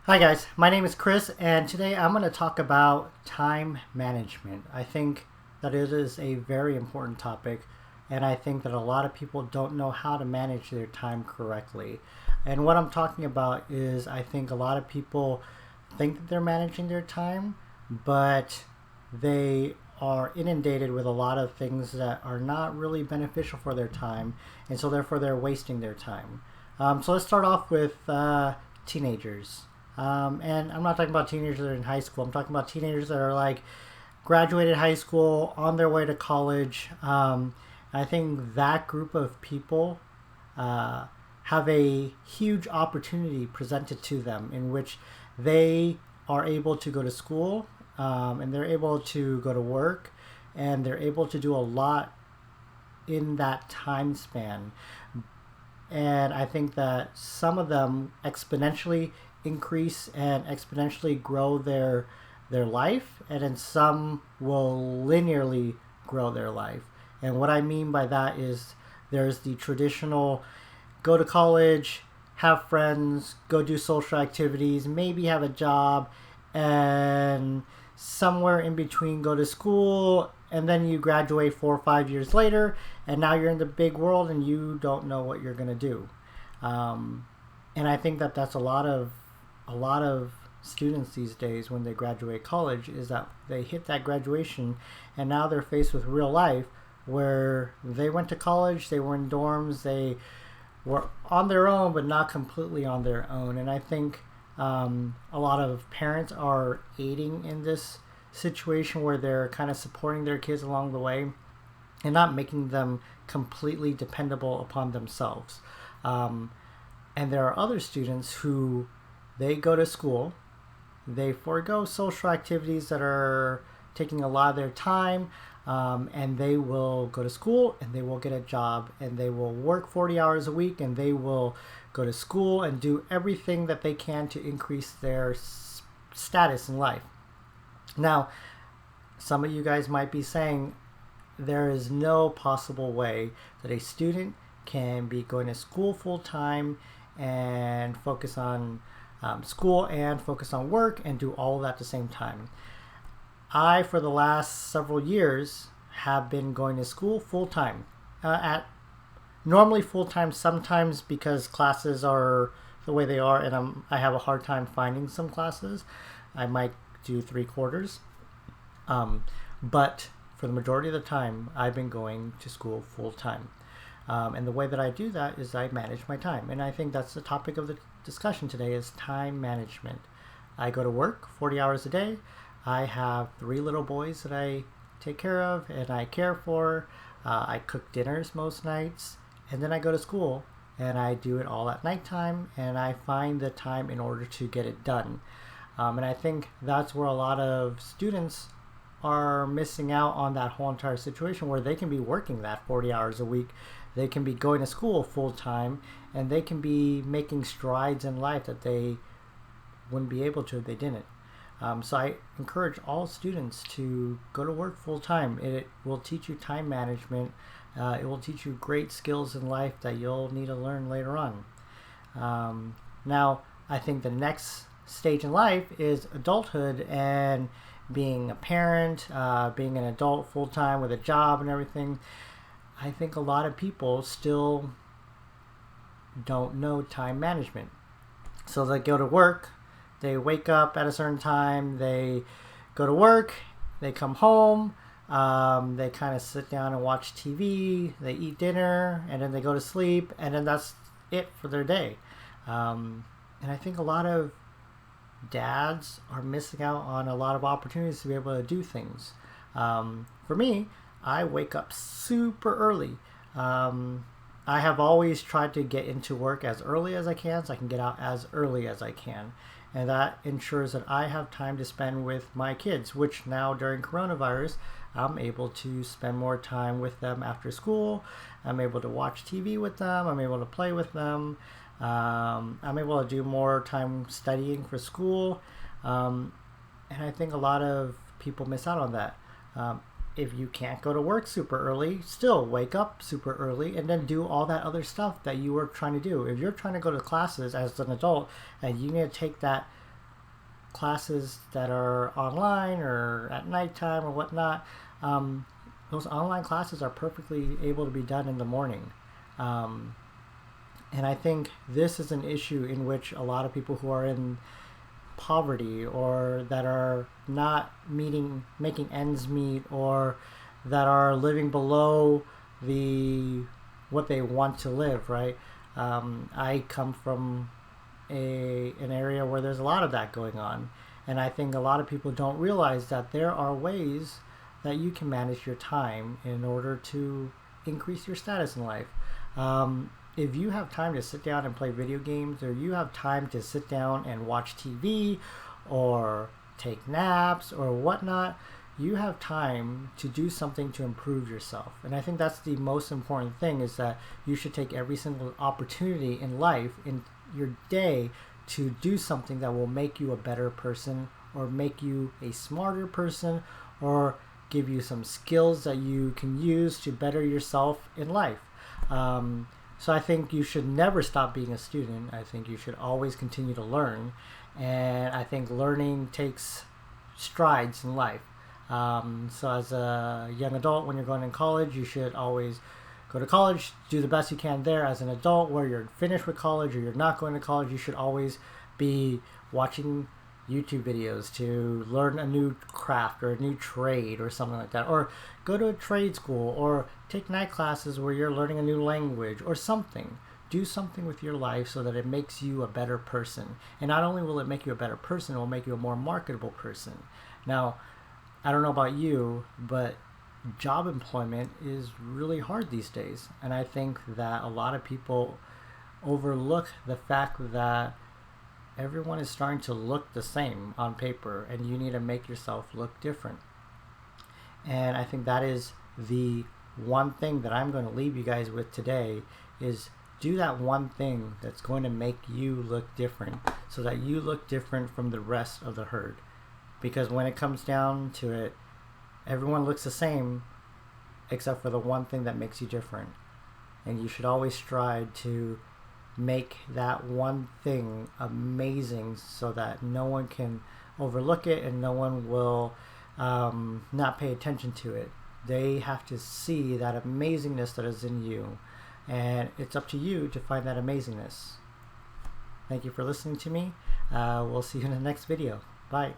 Hi guys, my name is Chris, and today I'm going to talk about time management. I think that it is a very important topic, and I think that a lot of people don't know how to manage their time correctly. And what I'm talking about is I think a lot of people think that they're managing their time, but they are inundated with a lot of things that are not really beneficial for their time, and so therefore they're wasting their time. So let's start off with teenagers. And I'm not talking about teenagers that are in high school. I'm talking about teenagers that are like graduated high school, on their way to college. I think that group of people uh, have a huge opportunity presented to them in which they are able to go to school, and they're able to go to work, and they're able to do a lot in that time span. And I think that some of them exponentially increase and exponentially grow their life, and then some will linearly grow their life. And what I mean by that is there's the traditional go to college, have friends, go do social activities, maybe have a job, and somewhere in between go to school, and then you graduate 4 or 5 years later, and now you're in the big world and you don't know what you're going to do. Um, and I think that that's a lot of students these days when they graduate college is that they hit that graduation and now they're faced with real life where they went to college, they were in dorms, they were on their own but not completely on their own. And I think a lot of parents are aiding in this situation where they're kind of supporting their kids along the way and not making them completely dependable upon themselves. Um, and there are other students who they go to school, they forego social activities that are taking a lot of their time, and they will go to school and they will get a job and they will work 40 hours a week and they will go to school and do everything that they can to increase their status in life. Now, some of you guys might be saying there is no possible way that a student can be going to school full time and focus on school and focus on work and do all of that at the same time. I, for the last several years, have been going to school full time. At normally full time, sometimes because classes are the way they are, and I have a hard time finding some classes. I might do 3 quarters, but for the majority of the time, I've been going to school full time. And the way that I do that is I manage my time. And I think that's the topic of the discussion today is time management. I go to work 40 hours a day. I have 3 little boys that I take care of and I care for. I cook dinners most nights. And then I go to school and I do it all at nighttime and I find the time in order to get it done. And I think that's where a lot of students are missing out on that whole entire situation where they can be working that 40 hours a week. They can be going to school full time and they can be making strides in life that they wouldn't be able to if they didn't. So I encourage all students to go to work full time. It will teach you time management. It will teach you great skills in life that you'll need to learn later on. Now, I think the next stage in life is adulthood and being a parent, being an adult full time with a job and everything. I think a lot of people still don't know time management. So they go to work, they wake up at a certain time, they go to work, they come home, they kind of sit down and watch TV, they eat dinner, and then they go to sleep, and then that's it for their day. And I think a lot of dads are missing out on a lot of opportunities to be able to do things. For me, I wake up super early. I have always tried to get into work as early as I can so I can get out as early as I can. And that ensures that I have time to spend with my kids, which now during coronavirus, I'm able to spend more time with them after school. I'm able to watch TV with them. I'm able to play with them. I'm able to do more time studying for school. And I think a lot of people miss out on that. If you can't go to work super early, still wake up super early and then do all that other stuff that you were trying to do. If you're trying to go to classes as an adult and you need to take that classes that are online or at nighttime or whatnot, those online classes are perfectly able to be done in the morning. Um, and I think this is an issue in which a lot of people who are in poverty or that are not making ends meet, or that are living below the what they want to live, right? I come from an area where there's a lot of that going on, and I think a lot of people don't realize that there are ways that you can manage your time in order to increase your status in life. If you have time to sit down and play video games, or you have time to sit down and watch TV or take naps or whatnot, you have time to do something to improve yourself. And I think that's the most important thing, is that you should take every single opportunity in life, in your day, to do something that will make you a better person, or make you a smarter person, or give you some skills that you can use to better yourself in life. So I think you should never stop being a student. I think you should always continue to learn. And I think learning takes strides in life. So as a young adult, when you're going in college, you should always go to college, do the best you can there. As an adult, where you're finished with college or you're not going to college, you should always be watching YouTube videos to learn a new craft or a new trade or something like that, or go to a trade school, or take night classes where you're learning a new language or something. Do something with your life so that it makes you a better person. And not only will it make you a better person, it will make you a more marketable person. Now, I don't know about you, but job employment is really hard these days. And I think that a lot of people overlook the fact that everyone is starting to look the same on paper, and you need to make yourself look different. And I think that is the one thing that I'm going to leave you guys with today, is do that one thing that's going to make you look different, so that you look different from the rest of the herd. Because when it comes down to it, everyone looks the same except for the one thing that makes you different. And you should always strive to make that one thing amazing, so that no one can overlook it and no one will not pay attention to it. They have to see that amazingness that is in you, and it's up to you to find that amazingness. Thank you for listening to me. We'll see you in the next video. Bye.